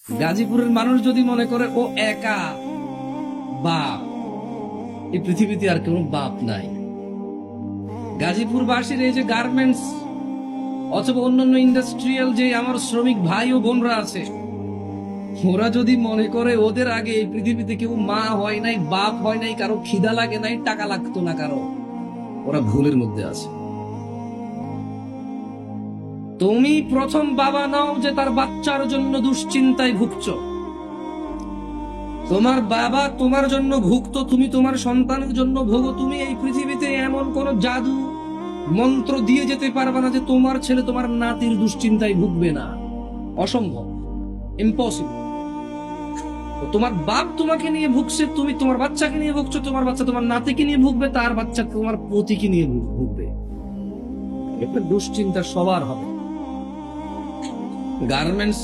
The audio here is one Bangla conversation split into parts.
গাজীপুরের মানুষ যদি মনে করে ও একা বাপ, এই পৃথিবীতে আর কোনো বাপ নাই। গাজীপুরবাসীর এই যে গার্মেন্টস অথবা অন্যান্য ইন্ডাস্ট্রিয়াল যে আমার শ্রমিক ভাই ও বোনরা আছে, ওরা যদি মনে করে ওদের আগে এই পৃথিবীতে কেউ মা হয় নাই, বাপ হয় নাই, কারো খিদা লাগে নাই, টাকা লাগতো না কারো, ওরা ভুলের মধ্যে আছে। তুমি প্রথম বাবা নাও যে তার বাচ্চার জন্য দুশ্চিন্তায় ভুগছ। তোমার বাবা তোমার জন্য ভুগতো, তুমি তোমার সন্তানের জন্য ভোগো। তুমি এই পৃথিবীতে এমন কোন জাদু মন্ত্র দিয়ে যেতে পারবে না যে তোমার ছেলে তোমার নাতির দুশ্চিন্তায় ভুগবে না। অসম্ভব, ইম্পসিবল। তোমার বাপ তোমাকে নিয়ে ভুগছে, তুমি তোমার বাচ্চাকে নিয়ে ভুগছো, তোমার বাচ্চা তোমার নাতিকে নিয়ে ভুগবে, তার বাচ্চা তোমার পতিকে নিয়ে ভুগবে। একটা দুশ্চিন্তা সবার হবে। গার্মেন্টস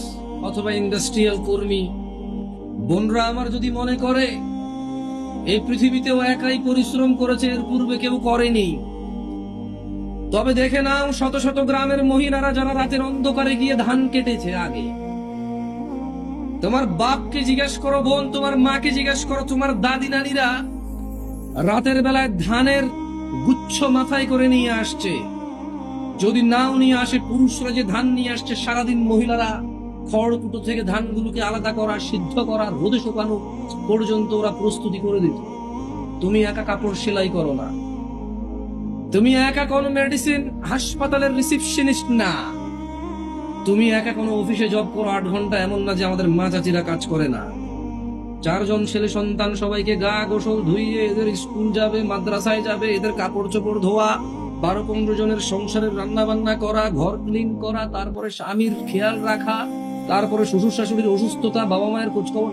অথবা ইন্ডাস্ট্রিয়াল কর্মী বোনরা আমার যদি মনে করে এই পৃথিবীতেও একাই পরিশ্রম করেছে, এর পূর্বে কেউ করেনি, তবে দেখে নাও শত শত গ্রামের মহিলারা যারা রাতের অন্ধকারে গিয়ে ধান কেটেছে আগে। তোমার বাপকে জিজ্ঞেস করো বোন, তোমার মাকে জিজ্ঞেস করো, তোমার দাদি নানিরা রাতের বেলায় ধানের গুচ্ছ মাথায় করে নিয়ে আসছে। যদি নাও নিয়ে আসে, পুরুষরা যে ধান নিয়ে আসছে, সারাদিন মহিলারা খড়কুটো থেকে ধানগুলোকে আলাদা করা, সিদ্ধ করা, রোদে শুকানো পর্যন্ত ওরা প্রস্তুতি করে দিত। তুমি একা কাপড় সেলাই করো না, তুমি একা কোনো মেডিসিন হাসপাতালের রিসেপশনিস্ট না, তুমি একা কোনো অফিসে জব করো 8 ঘন্টা, এমন না যে আমাদের মা চাচিরা কাজ করে না। 4 জন ছেলে সন্তান, সবাইকে গা গোসল ধুইয়ে এদের স্কুল যাবে, মাদ্রাসায় যাবে, এদের কাপড় চোপড় ধোয়া, 12-15 জনের সংসারের রান্না বান্না করা, ঘর ক্লিন করা, তারপরে স্বামীর খেয়াল রাখা, তারপরে শ্বশুর শাশুড়ির অসুস্থতা, বাবা মায়ের খোঁজ খবর।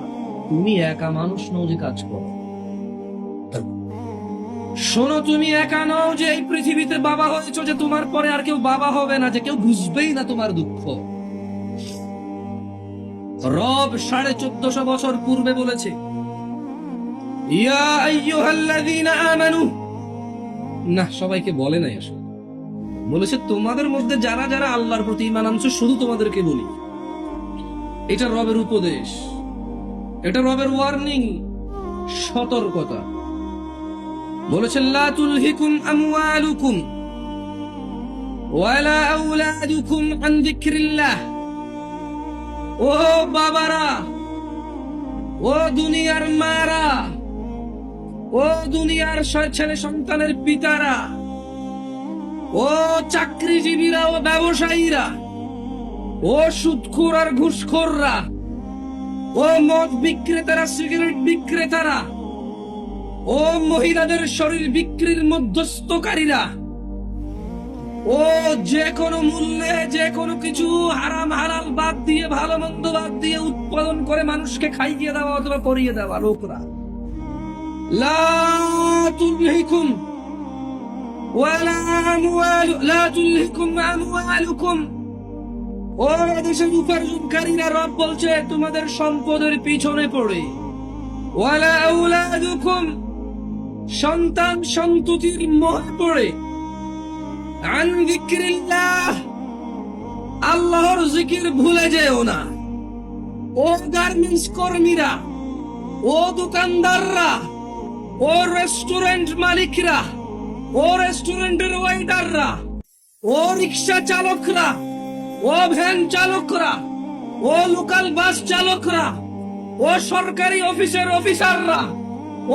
তুমি একা মানুষ নও যে কাজ করো। শোনো, তুমি একা নও যে এই পৃথিবীতে বাবা হয়েছো, যে তোমার পরে আর কেউ বাবা হবে না, যে কেউ বুঝবেই না তোমার দুঃখ। রব 1450 বছর পূর্বে বলেছে, ইয়া আইয়ুহাল্লাযীনা আমানু, না সবাইকে বলে নাই, আসলে বলেছে তোমাদের মধ্যে যারা যারা আল্লাহর প্রতি ঈমান আনছো শুধু তোমাদেরকে বলি। এটা রবের উপদেশ, এটা রবের ওয়ার্নিং, সতর্কতা। বলেছেন লা তুলহিকুম আমওয়ালুকুম ওয়ালা আওলাদুকুম আন যিকরিল্লাহ। ও বাবারা, ও দুনিয়ার মারা, ও দুনিয়ার ছেলে সন্তানের পিতারা, ও চাকরিজীবীরা ও ব্যবসায়ীরা, ও সুদখোর আর ঘুষখোররা, ও মদ বিক্রেতারা, সিগারেট বিক্রেতারা, ও মহিলাদের শরীর বিক্রির মধ্যস্থকারীরা, ও যে কোনো মূল্যে যে কোনো কিছু হারাম হালাল বাদ দিয়ে, ভালো মন্দ বাদ দিয়ে উৎপাদন করে মানুষকে খাইয়ে দেওয়া অথবা করিয়ে দেওয়া লোকরা, লা তুলহিকুম ওয়ালা আমওয়ালু লা তুলহিকুম আমওয়ালুকুম। ও দেশের উপার্জনকারীরা, রব বলছে তোমাদের সম্পদের পিছনে পড়ে, ওয়ালা আওলাদুকুম, সন্তান সন্ততির মোহে পড়ে, আন যিকরিল্লাহ, আল্লাহর জিকির ভুলে যেও না। ও গার্মেন্টস কর্মীরা, ও দোকানদাররা, ও রেস্টুরেন্ট মালিকরা, ও রেস্টুরেন্টের ওয়েটাররা, ও রিক্সা চালকরা, ও ভ্যান চালকরা, ও লোকাল বাস চালকরা, ও সরকারি অফিসের অফিসাররা,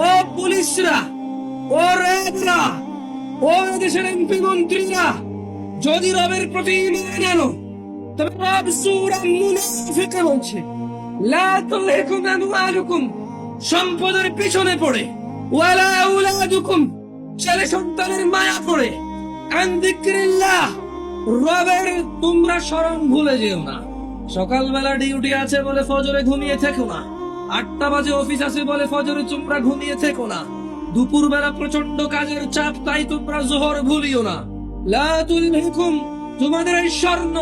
ও পুলিশরা, ও র্যাবরা, ও দেশের এমপি মন্ত্রীরা, যদি রবের প্রতি ঈমান আনো, তবে রব সূরা মুনাফিকে বলছে লা তুলহিকুম আমওয়ালুকুম, সম্পদের পিছনে পড়ে, ওয়ালা আওলাদুকুম, ছেলে সন্তানের মায়া পড়ে, আন যিকরিল্লাহ, রবের তোমরা স্মরণ ভুলে যেও না। সকালবেলা ডিউটি আছে বলে ফজরে ঘুমিয়ে থেকো না, 8টা বাজে অফিস আছে বলে ফজরে তোমরা ঘুমিয়ে থেকো না, দুপুরবেলা প্রচন্ড কাজের চাপ, তাই তোমরা জোহর ভুলিও না। লা তুলহিকুম, তোমাদের এই স্বর্ণ,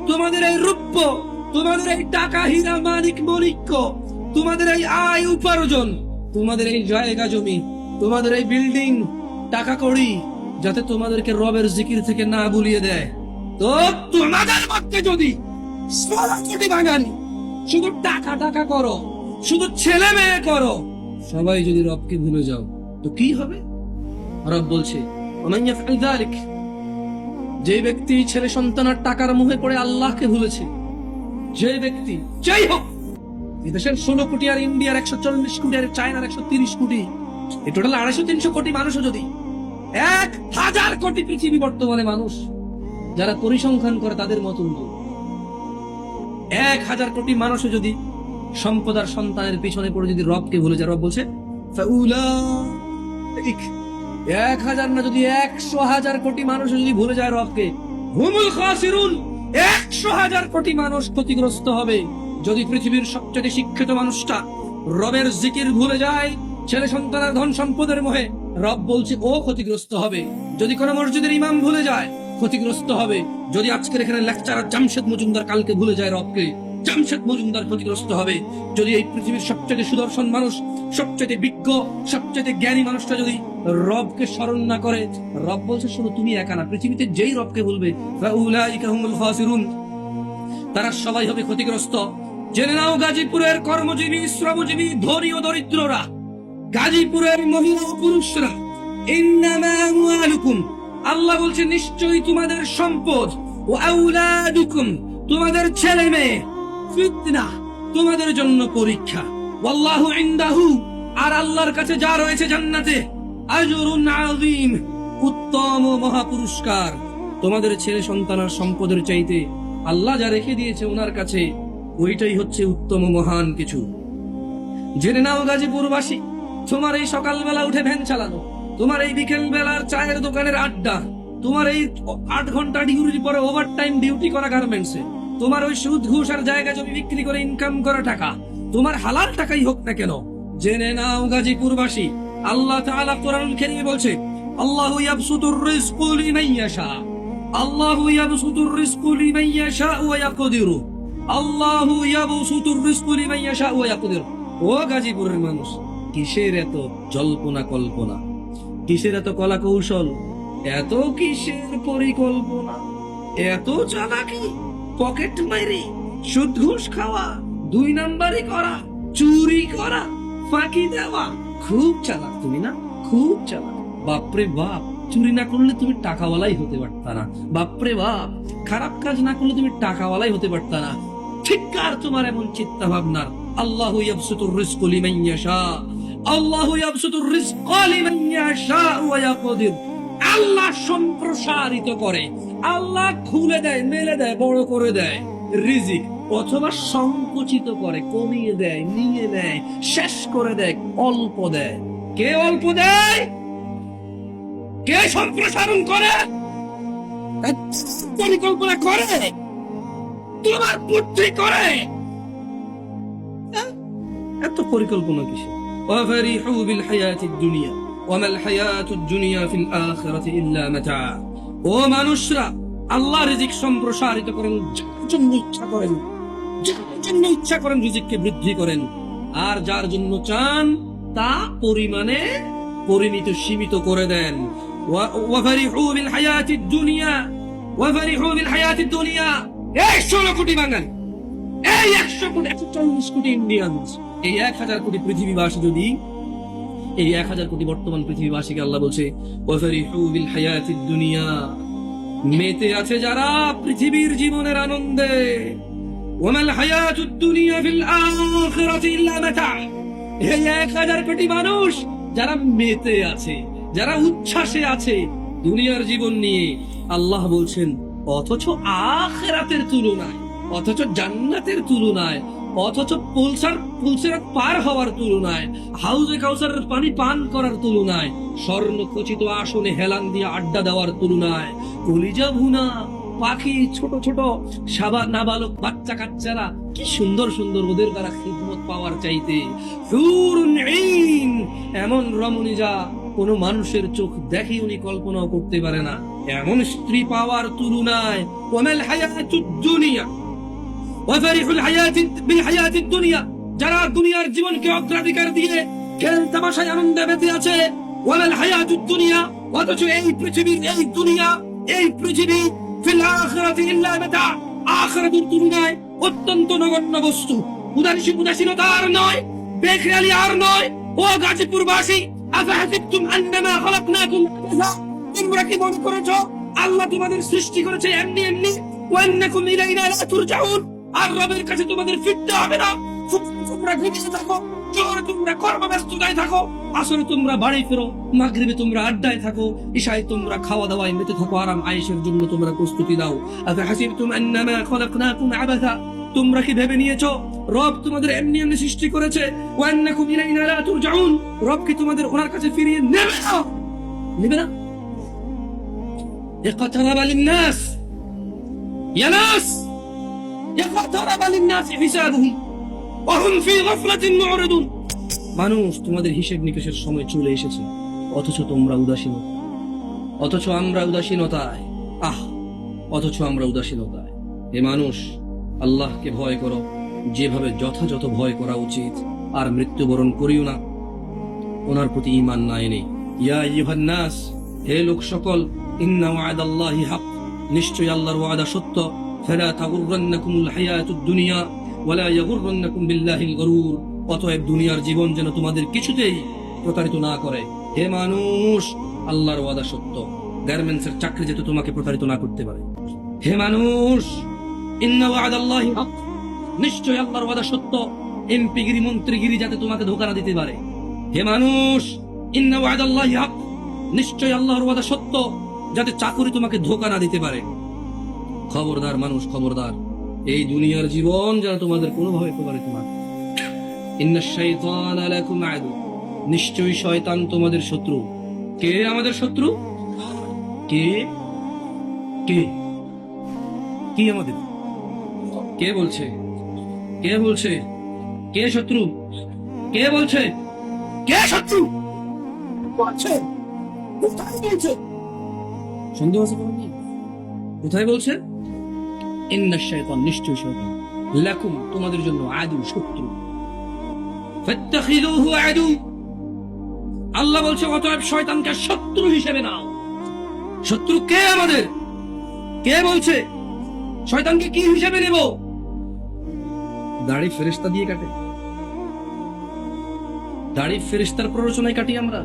তোমাদের এই রূপ্য, তোমাদের এই টাকা হীরা মানিক মণিক্য, তোমাদের এই আয় উপার্জন, তোমাদের এই জায়গা জমি, তোমাদের এই বিল্ডিং, টাকা কড়ি, যাতে তোমাদেরকে রবের জিকির থেকে না ভুলিয়ে দেয়। তো তোমাদের মধ্যে যদি 16 কোটি বাঙালি শুধু টাকা টাকা করো, শুধু ছেলে মেয়ে করো, সবাই যদি রবকে ভুলে যাও তো কি হবে? রব বলছে ওমান ইয়াফআল যালিক, যে ব্যক্তি ছেলে সন্তান আর টাকার মোহে পড়ে আল্লাহকে ভুলেছে, যে ব্যক্তি যাই হোক, দেশের 16 কোটি আর ইন্ডিয়ার 140 কোটি আর চায়নার 130 কোটি, এই টোটাল 250-300 কোটি মানুষও যদি 1000 কোটি পৃথিবী বর্তমানে মানুষ যারা পরিসংখ্যান করে তাদের মতো 1000 কোটি মানুষও যদি সম্পদ আর সন্তানের পিছনে পড়ে যদি রবকে ভুলে যায়, রব বলছে ফাউলাইক, 1000 না যদি 100,000 কোটি মানুষ যদি ভুলে যায় রবকে, হুমুল খাসিরুন, 100,000 কোটি মানুষ ক্ষতিগ্রস্ত হবে। যদি পৃথিবীর সবচেয়ে শিক্ষিত মানুষটা রবের জিকির ভুলে যায়, ছেলে সন্তানের ধন সম্পদের মোহে, রব বলছে ও ক্ষতিগ্রস্ত হবে। যদি কোনো মসজিদের ইমাম ভুলে যায় ক্ষতিগ্রস্ত হবে। যদি আজকের এখানে লেকচারার জামশেদ মজুমদার কালকে ভুলে যায় রবকে, জামশেদ মজুমদার ক্ষতিগ্রস্ত হবে। যদি এই পৃথিবীর সবচেয়ে সুদর্শন মানুষ, সবচেয়ে বিজ্ঞ, সবচেয়ে জ্ঞানী মানুষটা যদি রবকে স্মরণ না করে, রব বলছে শুধু তুমি একা না, পৃথিবীতে যেই রবকে ভুলবে ফাউলাইকা হুমুল খাসিরুন, তারা সবাই হবে ক্ষতিগ্রস্ত। জেনে নাও গাজীপুরের কর্মজীবী, শ্রমজীবী, ধনী ও দরিদ্ররা, গাজীপুরের মহিলা ও পুরুষরা, ইন্নামা আমওয়ালুকুম, আল্লাহ বলছে নিশ্চয়ই তোমাদের সম্পদ, ও আওলাদুকুম, তোমাদের ছেলে মেয়ে, ফিতনা, তোমাদের জন্য পরীক্ষা, ওয়াল্লাহু ইনদাহু, আর আল্লাহর কাছে যা রয়েছে জান্নাতে, আজরুন আযীম, উত্তম ও মহা পুরস্কার। তোমাদের ছেলে সন্তান আর সম্পদের চাইতে আল্লাহ যা রেখে দিয়েছে ওনার কাছে, ওইটাই হচ্ছে উত্তম ও মহান কিছু। জেনে নাও গাজীপুরবাসী, তোমার এই সকালবেলা উঠে ভ্যান চালানো, তোমার এই বিকেল বেলার চায়ের দোকানের আড্ডা, তোমার এই 8 ঘন্টা ডিউটির পরে ওভারটাইম ডিউটি করা গার্মেন্টসে, তোমার ওই সুদ ঘুষ আর জায়গা জমি বিক্রি করে ইনকাম করা টাকা, তোমার হালাল টাকাই হোক না কেন, জেনে নাও গাজীপুরবাসী, আল্লাহ তাআলা কোরআনুল কারীমে বলছে আল্লাহু ইয়াবসুতুর রিজকু লিমান ইয়াশা, আল্লাহু ইয়াবসুতুর রিজকু লিমান ইয়াশা ওয়া ইয়াকদিরু, আল্লাহু ইয়াবসুতুর রিজকু লিমান ইয়াশা ওয়া ইয়াকদিরু। ও গাজীপুরের মানুষ, কিসের এত জল্পনা কল্পনা, কিসের এত কলা কৌশল, এত কিসের পরিকল্পনা, এত চালাকি, পকেট মারি, সুদ ঘুষ খাওয়া, 2 নাম্বারি করা, চুরি করা, ফাঁকি দেওয়া, খুব চালাক তুমি না, খুব চালাক। বাপরে বাপ, চুরি না করলে তুমি টাকাওয়ালাই হতে পারতা না, বাপরে বাপ, খারাপ কাজ না করলে তুমি টাকাওয়ালাই হতে পারতা না। ঠিক কার তোমার এমন চিন্তা ভাবনা? আল্লাহু ইয়াবসুতুর রিজকা লিমান ইয়াশা, আল্লাহু ইয়াবসুতুর রিজকা লিমান ইয়াশা ওয়া ইয়াকদির, আল্লাহ সম্প্রসারিত করে, আল্লাহ খুলে দেয়, মেলে দেয়, বড় করে দেয় রিজিক, অথবা সংকুচিত করে, কমিয়ে দেয়, নিয়ে নেয়, শেষ করে দেয়, অল্প দেয়। কে অল্প দেয়? কে সম্প্রসারণ করে? পরিকল্পনা করে? তোমার বুদ্ধি করে? এত পরিকল্পনা কিসে? ওয়াফারিহু বিল হায়াতিদ দুনিয়া ওয়া মাল হায়াতুদ দুনিয়া ফিল আখিরাতি ইল্লা মাতা। ও মানুষরা, আল্লাহ রিজিক সম্প্রসারিত করেন যার জন্য ইচ্ছা করেন, যার জন্য ইচ্ছা করেন রিজিককে বৃদ্ধি করেন, আর যার জন্য চান তা পরিমাণে পরিমিত সীমিত করে দেন। ওয়াফারিহু বিল হায়াতিদ দুনিয়া, ওয়াফারিহু বিল হায়াতিদ দুনিয়া, এই 16 কোটি বাঙালি, এই 100 কোটি 140 কোটি ইন্ডিয়ানস, এই 1000 কোটি পৃথিবীবাসী যদি, এই 1000 কোটি বর্তমান পৃথিবীবাসীকে আল্লাহ বলছে ওয়াফারিহু বিল হায়াতিদ দুনিয়া, মেতে আছে যারা পৃথিবীর জীবনের আনন্দে, ওয়ামাল হায়াতুদ দুনিয়া ফিল আখিরাতি ইল্লা মাতা। এই 1000 কোটি মানুষ যারা মেতে আছে, যারা উচ্ছ্বাসে আছে দুনিয়ার জীবন নিয়ে, আল্লাহ বলছেন অথচ আখিরাতের তুলনায়, অথচ জান্নাতের তুলনায়, অথচ পুলসিরাত পার হওয়ার তুলনায়, হাউজে কাউসারের পানি পান করার তুলনায়, স্বর্ণ খচিত আসনে হেলান দিয়ে আড্ডা দেওয়ার তুলনায়, কলিজা ভুনা পাখি, ছোট ছোট নাবালক বাচ্চা কাচ্চারা কি সুন্দর সুন্দর, ওদের দ্বারা খিদমত পাওয়ার চাইতে হুরুন ঈন, এমন রমণী যা কোন মানুষের চোখ দেখে উনি কল্পনাও করতে পারে না, এমন স্ত্রী পাওয়ার তুলনায় ওয়ামাল হায়াতুদ দুনিয়া ওয়াফারিহুল হায়াতি বিল হায়াতিদ দুনিয়া, যারা দুনিয়ার জীবনকে অগ্রাধিকার দিয়ে খেল তামাশায় আনন্দে মেতে আছে, ওয়ামাল হায়াতুদ দুনিয়া, অথচ এই পৃথিবীর, এই দুনিয়া, এই পৃথিবী ফিল আখিরাতি ইল্লা মাতা, আখিরাতের তুলনায় অত্যন্ত নগণ্য বস্তু। উদাসীনতা আর নয়, বেখেয়ালি আর নয়। ও গাজীপুরবাসী, আফাহাসিবতুম আন্নামা খালাকনাকুম আবাসা, তোমরা কি মনে করেছো আল্লাহ তোমাদের সৃষ্টি করেছে এমনি এমনি? ওয়া আন্নাকুম ইলাইনা লা তুরজাউন, আর রবের কাছে তোমাদের ফিরতে হবে না। তোমরা ঘুমিয়ে থাকো, জোহরে তোমরা কর্মব্যস্ততায় থাকো, আসরে তোমরা বাড়ি ফেরো, মাগরিবে তোমরা আড্ডায় থাকো, ইশায় তোমরা খাওয়া দাওয়ায় মেতে থাকো, আরাম আয়েশের জন্য তোমরা প্রস্তুতি দাও। আফাহাসিবতুম আন্নামা খালাকনাকুম আবাসা, তোমরা কি ভেবে নিয়েছো রব তোমাদের এমনি এমনি সৃষ্টি করেছে? ওয়া আন্নাকুম ইলাইনা লা তুরজাউন, রব কি তোমাদের ওনার কাছে ফিরিয়ে নেবে না? নেবে না? ইকতারাবা লিন-নাস, ইয়া নাস, ইকতারাবা লিন-নাস হিসাবুহুম ওয়া হুম ফি গাফলাতিন মু'রিদুন। মানুষ, তোমাদের হিসাব নিকাশের সময় চলে এসেছে, অথচ তোমরা উদাসীন, অথচ আমরা উদাসীনতায়। অথচ আমরা উদাসীনতায়। এ মানুষ, আল্লাহকে ভয় করো যেভাবে যথাযথ ভয় করা উচিত, আর মৃত্যুবরণ করিও না ওনার প্রতি ঈমান না এনে। ইয়া আইয়ুহান নাস, হে লোক সকল, ইন্না ওয়াদাল্লাহি হক, নিশ্চয়ই আল্লাহর ওয়াদা সত্য। ফালা তাগুররান্নাকুমুল হায়াতুদ দুনিয়া ওয়ালা ইয়াগুররান্নাকুম বিল্লাহিল গরুর, অতএব দুনিয়ার জীবন যেন তোমাদের কিছুতেই প্রতারিত না করে। হে মানুষ, আল্লাহর ওয়াদা সত্য, গার্মেন্টসের চাকরি যাতে তোমাকে প্রতারিত না করতে পারে। হে মানুষ, ইন্না ওয়াদাল্লাহি হক, নিশ্চয়ই আল্লাহর ওয়াদা সত্য, এমপিগিরি মন্ত্রীগিরি যাতে তোমাকে ধোঁকা না দিতে পারে। হে মানুষ, ইন্না ওয়াদাল্লাহি হক, নিশ্চয়ই আল্লাহর ওয়াদা সত্য, যাতে চাকরি তোমাকে ধোঁকা না দিতে পারে। খবরদার মানুষ, খবরদার, এই দুনিয়ার জীবন যেন তোমাদের কোনোভাবে প্রতারিত না করে। ইন্নাশ শাইতানা লাকুম আদু, নিশ্চয়ই শয়তান তোমাদের শত্রু। কে আমাদের শত্রু? কে কে কি আমাদের? কে বলছে? কে বলছে? কে শত্রু? কে বলছে? কে শত্রু বলছে? কোথায় বলছে? সন্দেহ আছে কোনো? কোথায় বলছে? ইন্নাশ শাইতান, নিশ্চয়ই শয়তান, লাকুম তোমাদের জন্য আদু, শত্রু। ফাত্তাখিযুহু আদু, আল্লাহ বলছে অতএব শয়তানকে শত্রু হিসেবে নাও। শত্রু কে আমাদের? কে বলছে? শয়তানকে কি হিসেবে নেব? দাড়ি ফেরেশতা দিয়ে কাটে, দাড়ি ফেরেশতার প্ররোচনায় কাটি আমরা।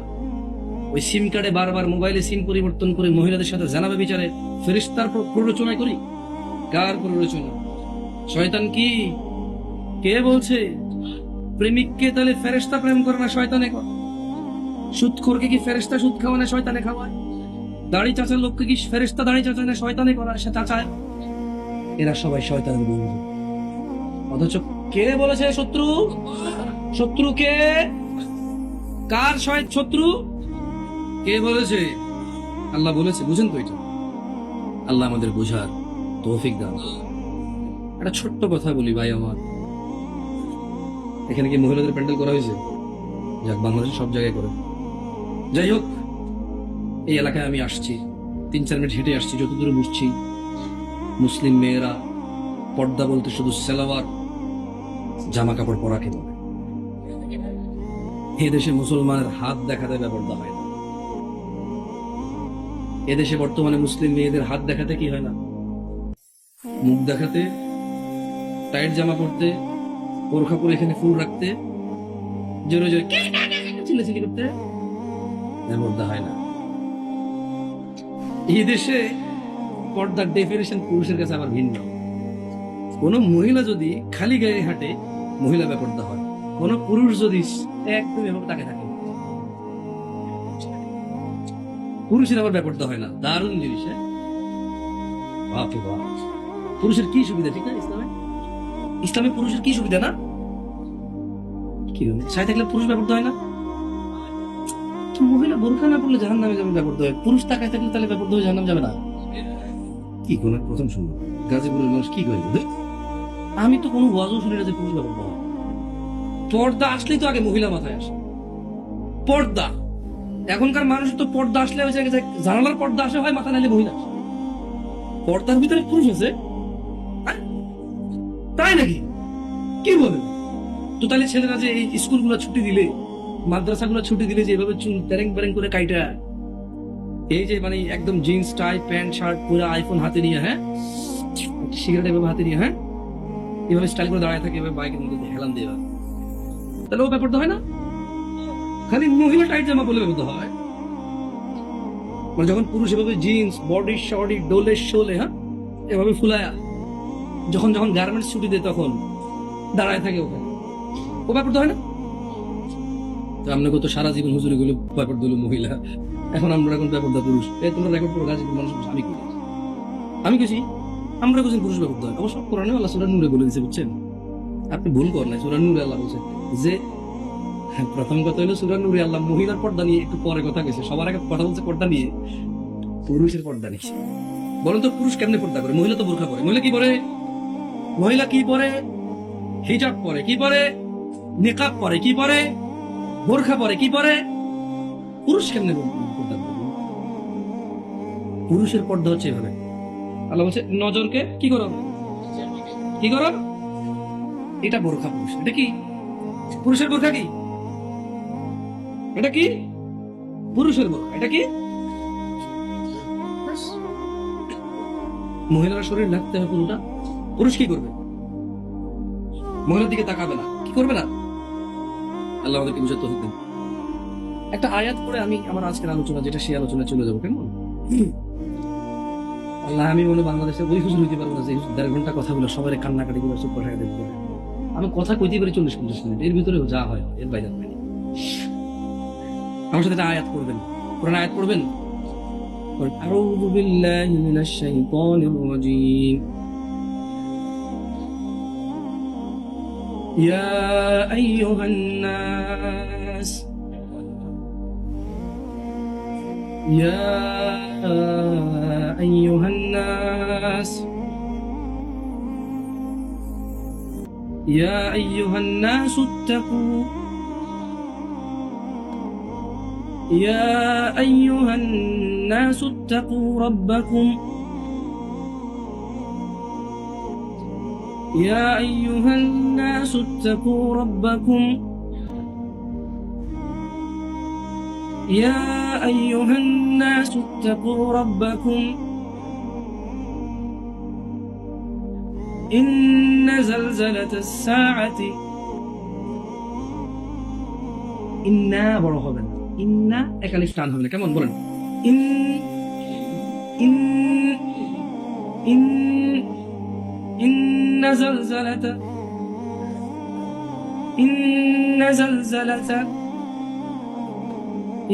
ওই সিম কার্ডে বারবার মোবাইলে সিম পরিবর্তন করে মহিলাদের সাথে জানাবে বিচারে ফেরেশতার প্ররোচনায় করি। কার প্ররোচনা? শয়তান কি? কে বলছে? প্রেমিককে তাহলে ফেরেশতা প্রেম করে না শয়তানে করে? সুদখোরকে কি ফেরেশতা সুদ খাওয়ায় না শয়তানে খাওয়ায়? দাড়ি চাচার লোককে কি ফেরেশতা দাড়ি চাচায় না শয়তানে করা সে চাচায়? এরা সবাই শয়তানের বন্ধু। অথচ কে বলেছে শত্রু? শত্রু কে? কার শত্রু? কে বলেছে? আল্লাহ বলেছে। বুঝেন তো? এটা আল্লাহ আমাদের বোঝার তৌফিক দান। একটা ছোট্ট কথা বলি ভাই আমার, এখানে কি মহিলাদের প্যান্ডেল করা হয়েছে? যাক, বাংলাদেশে সব জায়গায় করে। যাই হোক, এই এলাকায় আমি আসছি, 3-4 মিনিট হেঁটে আসছি, যতদূর বুঝছি মুসলিম মেয়েরা পর্দা বলতে শুধু সালোয়ার জামা কাপড় পরাকে বলে। এদেশে মুসলমানের হাত দেখাতে পর্দা হয় না। এদেশে বর্তমানে মুসলিম মেয়েদের হাত দেখাতে কি হয় না? মুখ দেখাতে, টাইট জামা পরতে, বোরখা পরে এখানে ফুল রাখতে, জোরে জোরে চিল্লাচিল্লি করতে পর্দা হয় না। এই দেশে পর্দার ডেফিনেশন পুরুষের কাছে আবার ভিন্ন। কোন মহিলা যদি খালি গায়ে হাঁটে, মহিলা বেপর্দা হয়। কোন পুরুষ যদি একদম এভাবে তাকে থাকে, পুরুষের আবার বেপর্দা হয় না। দারুণ জিনিস। বাপরে বাপ, পুরুষের কি সুবিধা? ঠিক না? ইসলামে পুরুষের কি সুবিধা না? কি সাথে থাকলে পুরুষ বেপর্দা হয় না? মহিলা বোরখা না পড়লে জাহান্নামে যাবে বেপর্দা হয়, পুরুষ তাকায় থাকলে তাহলে বেপর্দা হয়ে জাহান্নাম যাবে না? কি কোন প্রথম শুনবো গাজীপুরের মানুষ কি করে? আমি তো কোনো ওয়াজও শুনি না যে পুরুষ বেপর্দা হয়। পর্দা আসলেই তো আগে মহিলা মাথায় আসে। পর্দা, এখনকার মানুষ তো পর্দা আসলে জানালার পর্দা আসে হয়, মাথা নাইলে মহিলা। পর্দার ভিতরে পুরুষ আছে, তাই নাকি? কি বলে? তো তাহলে ছেলেরা যে এই স্কুলগুলো ছুটি দিলে, মাদ্রাসাগুলো ছুটি দিলে, যে এভাবে চুল প্যারেং প্যারেং করে কাইটা, এই যে মানে একদম জিন্স টাই প্যান্ট শার্ট পরে, আইফোন হাতে নিয়ে, হ্যাঁ, সিগারেট এভাবে হাতে নিয়ে, হ্যাঁ, এভাবে স্টাইল করে দাঁড়ায় থাকে, এভাবে বাইকের মধ্যে হেলান দিয়ে, তাহলে ও ব্যাপারটা হয় না? খালি মহিলা টাইট জামা পরলে ব্যাপারটা হয়। মানে যখন পুরুষ এভাবে জিন্স, বডি শডি ডোলে শোলে, হ্যাঁ এভাবে ফুলায়া যখন যখন গার্মেন্টস ছুটি দেয় তখন দাঁড়ায় থাকে ওখানে, ও ব্যাপারটা হয় না? তো আপনাকে তো সারা জীবন হুজুরি গুলো ব্যাপার দিল মহিলা, এখন আমরা এখন ব্যাপার দা পুরুষ। এই তোমরা রেকর্ড করো গাজী মানুষ, আমি গেছি আমরা বলছেন পুরুষ ব্যাপার হয়। অবশ্য কোরআনে আল্লাহ সূরা নূরে বলে দিয়েছে, বুঝছেন? আপনি ভুল করেন না, সূরা নূরে আল্লাহ বলছে যে, হ্যাঁ প্রথম কথা হলো সূরা নূরে আল্লাহ মহিলার পর্দা নিয়ে একটু পরে কথা গেছে, সবার আগে কথা বলছে পর্দা নিয়ে, পুরুষের পর্দা নিয়ে। বলেন তো পুরুষ কেমনে পর্দা করে? মহিলা তো বোরখা পরে। মহিলা কি পরে? মহিলা কি পরে? হিজাব পরে। কি পরে? নিকাব পরে। কি পরে? বোরখা পরে। কি পরে? পুরুষ কেমনে পর্দা করে? পুরুষের পর্দা হচ্ছে এভাবে। আল্লাহ বলছে নজরকে কি করো, কি করো, এটা বোরখা। পুরুষ এটা কি? পুরুষের বোরখা কি? এটা কি? পুরুষের বোরখা। এটা কি? মহিলার শরীর ঢাকতে হবে পুরোটা। পুরুষ কি করবে? মহিলার দিকে তাকাবে না। কি করবে না? আল্লাহ আমাদেরকে বুঝাতে হবে। একটা আয়াত করে আমি আমার আজকের আলোচনা যেটা সেই আলোচনা চলে যাবো, কেমন? আল্লাহ আমি মনে বাংলাদেশে ওই হুজুর হইতে পারবো না যে 1.5 ঘন্টা কথা বলে সবাই কান্নাকাটি করে চুপ করে দেবে। আমি কথা কইতে পারি 40-50 মিনিট, এর ভিতরে যা হয় এর বাইরে হয় না। আমার সাথে একটা আয়াত করবেন, কোরআন আয়াত করবেন। আউযু বিল্লাহি মিনাশ শাইতানির রাজীম। ইয়া আইয়ুহান নাস, ইয়া আইয়ুহান নাস, ইয়া আইয়ুহান নাস ইত্তাকু, يا أيها الناس اتقوا ربكم، يا أيها الناس اتقوا ربكم، يا أيها الناس اتقوا ربكم، إن زلزلة الساعة، إنا برهبنا ইন্না একালিফ টান হবে না, কেমন বলেন? ইন ইন ইন ইন্না জালজালাতা, ইন্না জালজালাতা,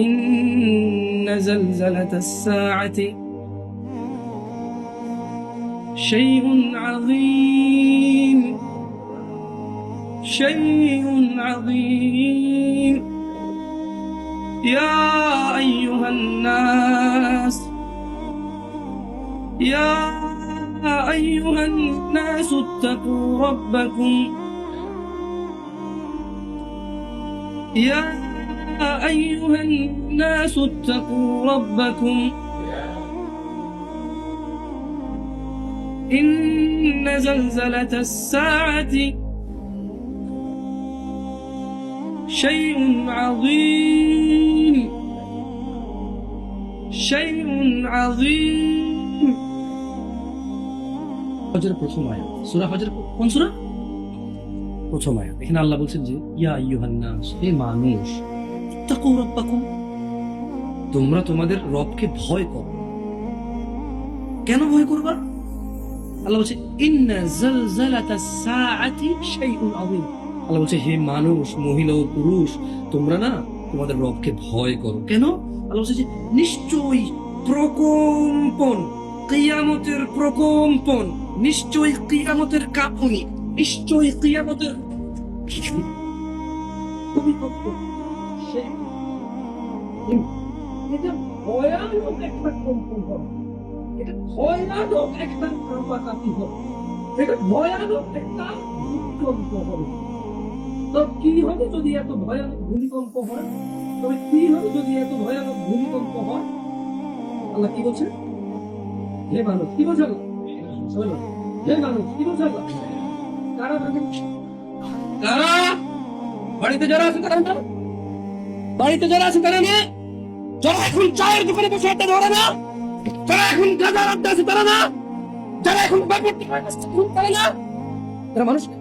ইন্না জালজালাতাস সাআতি শাইউন আযীম, শাইউন আযীম। يا أيها الناس، يا أيها الناس اتقوا ربكم، يا أيها الناس اتقوا ربكم، إن زلزلة الساعة شيء عظيم، شيء عظيم। হজের প্রথম আয়াত, সূরা হজের কোন সূরা? প্রথম আয়াত। এখানে আল্লাহ বলছেন যে ইয়া আইয়ুহান নাস, হে মানুষ, ইত্তাকু রাব্বাকুম, তোমরা তোমাদের রবকে ভয় করো। কেন ভয় করবা? আল্লাহ বলছে ইন্না জালজালাতাস সাআতি শাইউন আযীম। আল্লাহ বলছে হে মানুষ, মহিলা ও পুরুষ, তোমরা না তোমাদের রবকে ভয় করো। কেন? আল্লাহ বলছে যে নিশ্চয়ই প্রকম্পন, কিয়ামতের প্রকম্পন, নিশ্চয়ই কিয়ামতের কাঁপুনি, নিশ্চয়ই কিয়ামতের ভূমিকম্প, এটা ভয়ানক একটা কম্পন হবে, এটা ভয়ানক একটা কাঁপাকাঁপি হবে, এটা ভয়ানক একটা ভূমিকম্প হবে। তো কি হবে যদি এত ভয়ানক ভূমিকম্প হয়? তবে কি হবে যদি এত ভয়ানক ভূমিকম্প হয়? আল্লাহ কি বলছে? হে মানুষ, কি বলছে আল্লাহ? হে মানুষ, কি বলছে আল্লাহ? কারা কারা বাড়িতে যারা আছে তারা না, বাড়িতে যারা আছে তারা না, যারা এখন চায়ের দোকানে বসে আড্ডা ধরে না, যারা এখন গাঁজার আড্ডা আছে তারা না, যারা এখন ব্যাপার তারা না, এরা মানুষ না।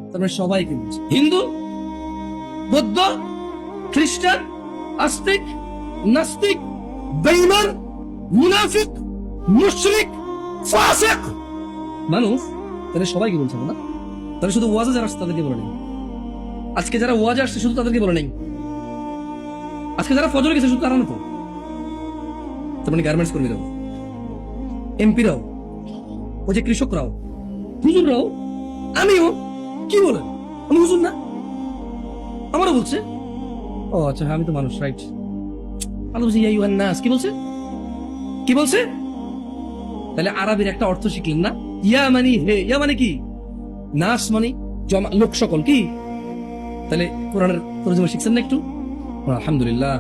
তার মানে সবাইকে বলছে, হিন্দু, বৌদ্ধ, খ্রিস্টান, আস্তিক, নাস্তিক, বেঈমান, মুনাফিক, মুশরিক, ফাসিক, মানুষ, তাহলে সবাইকে বলছে না? তাহলে শুধু ওয়াজে যারা আসছে তাদেরকে বলে নেই। আজকে যারা ওয়াজে আসছে শুধু তাদেরকে বলে নেই। আজকে যারা ফজরে গেছে শুধু তারা না তো। তার মানে গার্মেন্টস কর্মীরাও, এমপিরাও, ওই যে কৃষকরাও, হুজুররাও, আমিও। কি বলেন? আমি হুজুর না? আমারও বলছে। ও আচ্ছা, হ্যাঁ, আমি তো মানুষ, রাইট। আল্লাহ বলছে ইয়া আইয়ুহান নাস, কি বলছে? কি বলছে? তাহলে আরবির একটা অর্থ শিখলেন না? ইয়া মানে হে, ইয়া মানে কি? নাস মানে জমা, লোক সকল, কি? তাহলে কোরআনের তরজমা শিখছেন না একটু? আলহামদুলিল্লাহ।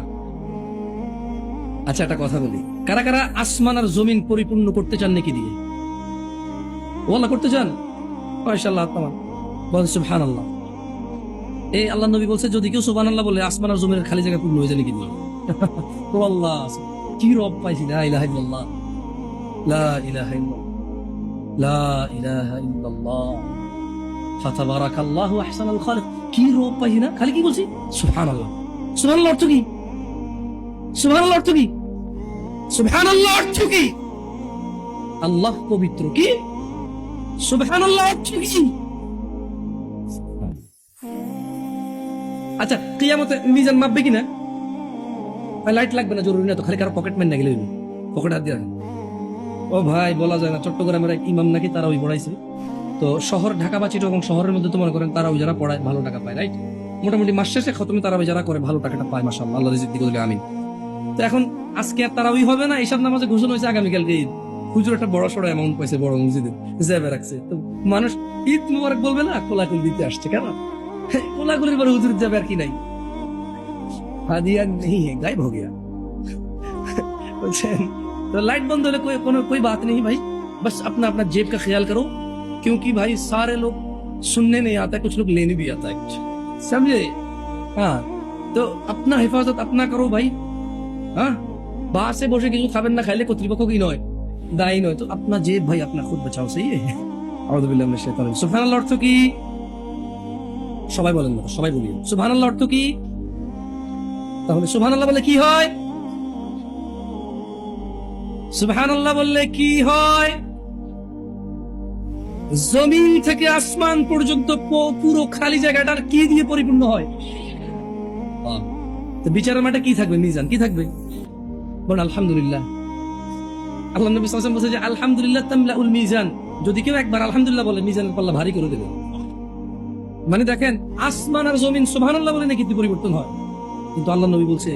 আচ্ছা, একটা কথা বলি, কারা কারা আসমান আর জমিন পরিপূর্ণ করতে চান নাকি দিয়ে? ওয়াল্লাহ করতে চান? মাশাআল্লাহ, তামাম। বলেন সুবহানাল্লাহ। এই আল্লাহ নবী বলছে যদি কেউ সুবহানাল্লাহ বলে আসমান আর জমিনের খালি জায়গা পূর্ণ হয়ে যায় নাকি দিয়ে? তো আল্লাহ কি রব পাইছি, লা ইলাহা ইল্লাল্লাহ, লা ইলাহা ইল্লাল্লাহ, লা ইলাহা ইল্লাল্লাহ, ফাতাবারাকাল্লাহু আহসানুল খালিক। কি রব পাইছি না? খালি কি বলছি? সুবহানাল্লাহ। সুবহানাল্লাহ অর্থ কি? সুবহানাল্লাহ অর্থ কি? সুবহানাল্লাহ অর্থ কি? আল্লাহ পবিত্র। কি? সুবহানাল্লাহ অর্থ কি? আচ্ছা, কিয়ামতে মিজান মাপবে কিনা? লাইট লাগবে না, জরুরি না তো, খালি কারো পকেট ম্যান না গেলে পকেট হাত দিয়ে। ও ভাই, বলা যায় না, চট্টগ্রামের এক ইমাম নাকি তারা ওই পড়াইছে। তো শহর ঢাকা বা চিটাগং শহরের মধ্যে তো মনে করেন তারা ওই যারা পড়ায় ভালো টাকা পায়, রাইট? মোটামুটি মাস শেষে খতমে তারা ওই যারা করে ভালো টাকাটা পায়, মাশাআল্লাহ, আল্লাহ রিজিক দিকে আমিন। তো এখন আজকে আর তারা ওই হবে না, এইসব নামাজে ঘোষণা হয়েছে আগামীকালকে ঈদ। হুজুর একটা বড় সড়ো অ্যামাউন্ট পাইছে বড় মসজিদে, জ্যাবে রাখছে। তো মানুষ ঈদ মুবারক বলবে না, কোলাকুল দিতে আসছে। কেন কোলাকুলের পরে হুজুর যাবে আর কি নাই? হাদিয়া নেই, গায়েব হয়ে গিয়া। तो लाइट बंद होने कोई बात नहीं भाई, बस अपना अपना जेब का ख्याल करो, क्योंकि भाई सारे लोग सुनने नहीं आता, कुछ लोग लेने भी आता है, समझे? हाँ, तो अपना हिफाजत अपना करो भाई। हाँ, बाहर से বসে কিছু খাবেন না, খাইলে কর্তৃপক্ষ কি নয়, দায়ী নয়। তো अपना जेब भाई अपना खुद बचाओ, सही है? আউযু বিল্লাহি মিনাশ শাইতানির রাজিম। সুবহানাল্লাহ অর্থ কি? সবাই বলেন না, সবাই বলি সুবহানাল্লাহ অর্থ কি? তাহলে সুবহানাল্লাহ বলে কি হয়? সুবহানাল্লাহ বললে কি হয়? জমিন থেকে আসমান পর্যন্ত পুরো খালি জায়গাটার কি দিয়ে পরিপূর্ণ হয়? তো বিচারের মাঠে কি থাকবে? মিজান কি থাকবে? বলেন আলহামদুলিল্লাহ। আল্লাহ নবী সাল্লাল্লাহু আলাইহি ওয়াসাল্লাম বলেছে যে আলহামদুলিল্লাহ তামলাউল মিজান। যদি কেউ একবার আলহামদুলিল্লাহ বলে, মিজানের পাল্লা ভারী করে দেবে। মানে দেখেন, আসমান আর জমিন সুবহানাল্লাহ বলে নাকি পরিবর্তন হয়, কিন্তু আল্লাহ নবী বলছে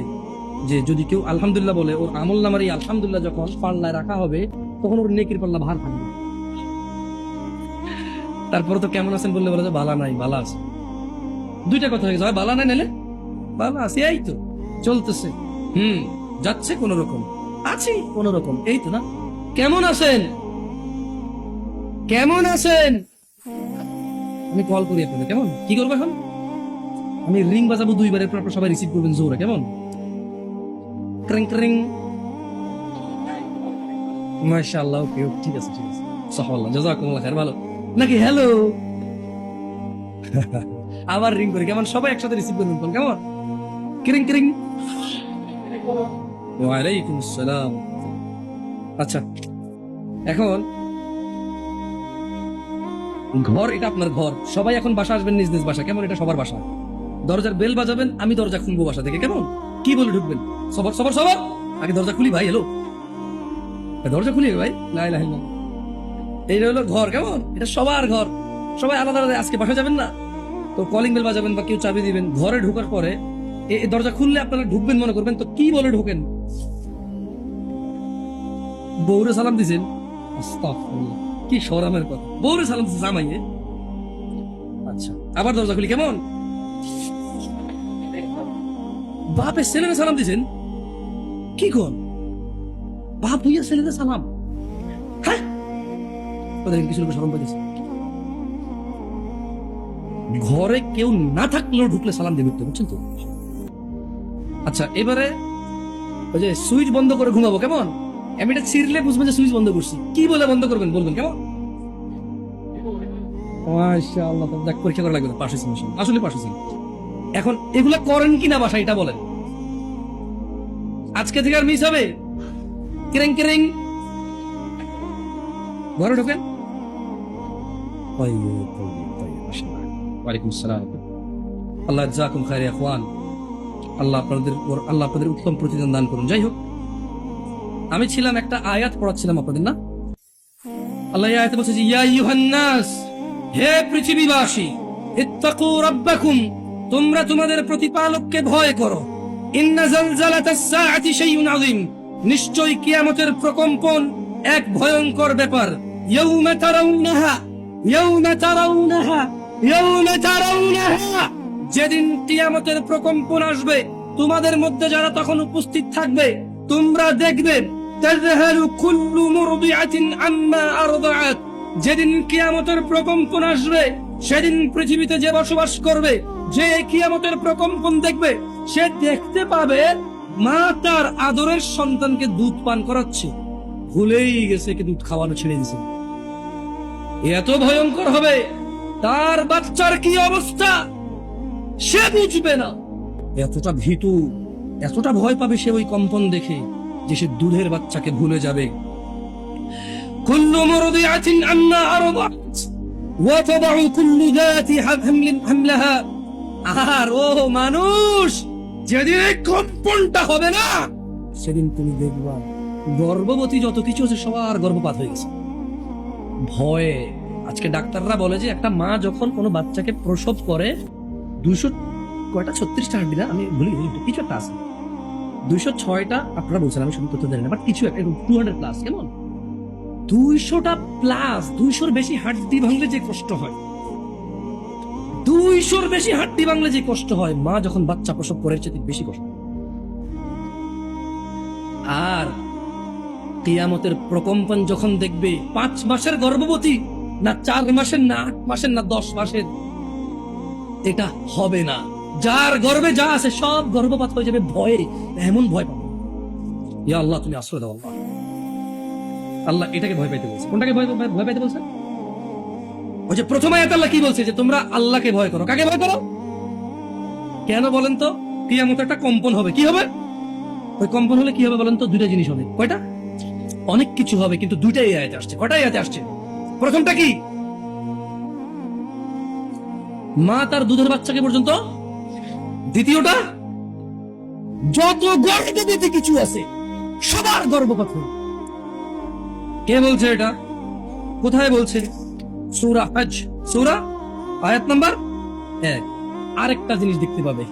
যে যদি কেউ আলহামদুলিল্লাহ বলে, ওর আমল নামার এই আলহামদুলিল্লাহ যখন পাল্লায় রাখা হবে, তখন ওর নেকির পাল্লা ভার থাকবে। তারপরে তো কেমন আছেন বললে বলে যে বালা নাই, বালা আছে। দুইটা কথা হয়ে গেছে, হয় বালা নাই, নাইলে বালা আছে। এই তো চলতেছে, যাচ্ছে কোন রকম, আছি কোন রকম, এই তো না। কেমন আছেন? কেমন আছেন? আমি কল করি আপনাদের, কেমন? কি করবো এখন? আমি রিং বাজাবো দুইবার, এরপর আপনারা সবাই রিসিভ করবেন জোরে, কেমন? ক্রিং ক্রিং। মাশাআল্লাহ, ওকে, ঠিক আছে, ঠিক আছে, সাহাবাল্লাহ, জাযাকুমুল্লাহ খাইর। ভালো নাকি? হ্যালো। আবার রিং করি, কেমন? সবাই একসাথে রিসিভ করবেন, কেমন? ক্রিং ক্রিং। ওয়া আলাইকুম আসসালাম। আচ্ছা, এখন ঘর, এটা আপনার ঘর, সবাই এখন বাসা আসবেন নিজ নিজ বাসা, কেমন? এটা সবার বাসা। দরজার বেল বাজাবেন, আমি দরজা খুলবো বাসা থেকে, কেমন? কি বলে ঢুকবেন? সবার সবার সবার আগে দরজা খুলি ভাই, হ্যালো, দরজা খুলি ভাই, লা ইলাহা ইল্লাল্লাহ। এইটা হলো ঘর, কেমন? এটা সবার ঘর, সবাই আলাদা আলাদা। আজকে বাসা যাবেন না তো কলিং বেল বাজাবেন বা কেউ চাবি দিবেন। ঘরে ঢোকার পরে এই দরজা খুললে আপনারা ঢুকবেন মনে করবেন, তো কি বলে ঢোকেন? বউরে সালাম দিছেন, আস্তাগফিরুল্লাহ, কি শরমের কথা, বউরে সালাম দিছে জামাইয়ে। আচ্ছা, আবার দরজা খুলি, কেমন? বাপের ছেলেরা সালাম দিছেন, কি কোন? বাপ হইয়া ছেলেদের সালাম, হ্যাঁ? দেখেন কিছু লোক সালাম পাইতেছে। ঘরে কেউ না থাকলেও ঢুকলে সালাম দেবে, বুঝছেন তো? আচ্ছা, এবারে ওই যে সুইচ বন্ধ করে ঘুমাবো, কেমন? আমি এটা ছিঁড়লে বুঝবেন যে সুইচ বন্ধ করছি। কি বলে বন্ধ করবেন বলবেন, কেমন? মাশাআল্লাহ, তো দেখ পরীক্ষা করা লাগবে না, পাশ হয়েছেন আসলে পাশ হয়েছেন। এখন এগুলা করেন কিনা বাসা এটা বলেন, আজকে থেকে আর মিস হবে? কিরেং কিরেং ঘরে ঢোকেন। ওয়ালাইকুম আসসালাম। আল্লাহ জাযাকুম খায়র ইয়া ইখওয়ান, আল্লাহ আপনাদের উত্তম প্রতিদান দান করুন। যাই হোক, আমি ছিলাম একটা আয়াত পড়াচ্ছিলাম আপনাদের, না? আল্লাহ এই আয়াতে বলছে যে ইয়া আইয়ুহান নাস, হে পৃথিবীবাসী, ইত্তাকু রাব্বাকুম, তোমরা তোমাদের প্রতিপালককে ভয় করো। ইন্না জালজালাতাস সাআতি শাইউন আযীম, নিশ্চয়ই কিয়ামতের প্রকম্পন এক ভয়ঙ্কর ব্যাপার। ইয়াউমা তারাউনাহা, ইয়াউমা তারাউনাহা, ইয়াউমা তারাউনাহা, যেদিন কিয়ামতের প্রকম্পন আসবে, তোমাদের মধ্যে যারা তখন উপস্থিত থাকবে, তোমরা দেখবে তাযহালু কুল্লু মুরদিআতিন আম্মা আরদাআত, যেদিন কিয়ামতের প্রকম্পন আসবে, সেদিন পৃথিবীতে যে বসবাস করবে, যে কিয়ামতের প্রকম্পন দেখবে, সে দেখতে পাবে মা তার আদরের সন্তানকে দুধ পান করাচ্ছে, ভুলেই গেছে কি দুধ খাওয়ানো ছেড়ে দিয়েছে। এত ভয়ঙ্কর হবে তার বাচ্চার কি অবস্থা, সে বুঝবে না। এতটা ভীতু, এতটা ভয় পাবে সে ওই কম্পন দেখে যে সে দুধের বাচ্চাকে ভুলে যাবে। কুল্লু মুরদিআতিন আম্মা আরদাআত ওয়া তাদউ কুল্লু যাতি হামলিন হামলাহা, আর ও মানুষ, যেদিন এই কম্পনটা হবে না, সেদিন তুমি দেখবা গর্ভবতী যত কিছু আছে সবার গর্ভপাত হয়ে গেছে ভয়ে। আজকে ডাক্তাররা বলে যে একটা মা যখন কোনো বাচ্চাকে প্রসব করে 236টা হাড্ডি, না আমি ভুলি কিছু একটা আছে, 206টা আপনারা বলছেন, আমি শুধু তথ্য জানি না, বাট কিছু একটা 200 প্লাস, কেমন 200টা প্লাস, 200-র বেশি হাড্ডি ভাঙলে যে কষ্ট হয়, 200-র বেশি হাড্ডি ভাঙলে যে কষ্ট হয়, মা যখন বাচ্চা প্রসব করে চেয়ে বেশি কষ্ট। আর কিয়ামতের প্রকম্পন যখন দেখবে 5 মাসের গর্ভবতী, না 4 মাসের, না 8 মাসের, না 10 মাসের, এটা হবে না। যার গর্ভে যা আছে সব গর্ভপাত হয়ে যাবে ভয়ে, এমন ভয় পাবে। ইয়া আল্লাহ, তুমি আশ্রয় দাও আল্লাহ। আল্লাহ এটাকে ভয় পাইতে বলছে। কোনটাকে ভয় পাইতে বলছে? ওই যে প্রথম আয়াতে আল্লাহ কি বলছে, যে তোমরা আল্লাহকে ভয় করো। কাকে ভয় করো? কেন বলেন তো? কিয়ামতে একটা কম্পন হবে, কি হবে? ওই কম্পন হলে কি হবে বলেন তো? দুইটা জিনিস হবে। কয়টা? অনেক কিছু হবে, কিন্তু দুইটাই আয়াতে আসছে। কয়টা আয়াতে আসছে? প্রথমটা কি? মা তার দুধের বাচ্চাকে পর্যন্ত। দ্বিতীয়টা, যত গর্ভবতী কিছু আছে সবার গর্ভপাত হবে। কে বলছে এটা? কোথায় বলছে? সূরা হজ, সূরা আয়াত নাম্বার 1। আরেকটা জিনিস দেখতে পাবে।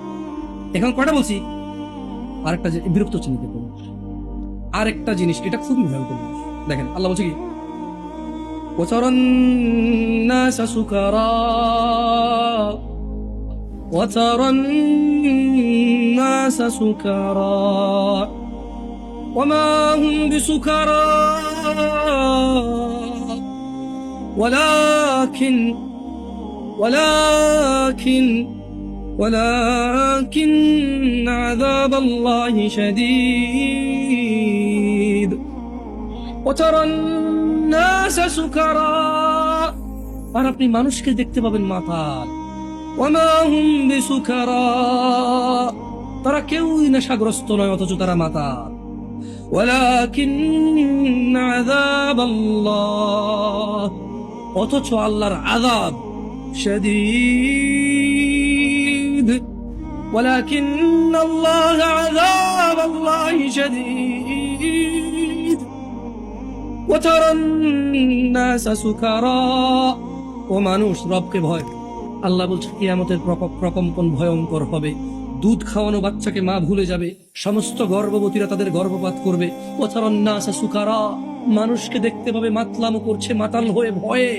এখন কয়টা বলছি? আরেকটা বিরক্ত চিহ্নিত করুন। আরেকটা জিনিস, এটা খুবই ভয়ঙ্কর। দেখেন আল্লাহ বলছে কি, وترى الناس سكارى وترى الناس سكارى وما هم بسكارى ولكن عذاب الله شديد وترى الناس سكارى, আর আপনি মানুষকে দেখতে পাবেন মাতাল। وما هم بسكارى, তারা কেউই নেশাগ্রস্ত নয়, অথচ তারা মাতাল। ولكن عذاب الله, অথচ আল্লাহর আযাব شديد ولكن الله عذاب الله شديد وترى الناس سكارى, ও মানুষ, রবকে ভয়। আল্লাহ বলছে কিয়ামতের প্রকম্পন ভয়ঙ্কর হবে। দুধ খাওয়ানো বাচ্চাকে মা ভুলে যাবে, সমস্ত গর্ভবতীরা তাদের গর্ভপাত করবে। ওয়াতারান নাসা সুকারা, মানুষকে দেখতে পাবে মাতলামো করছে, মাতাল হয়ে, ভয়ে,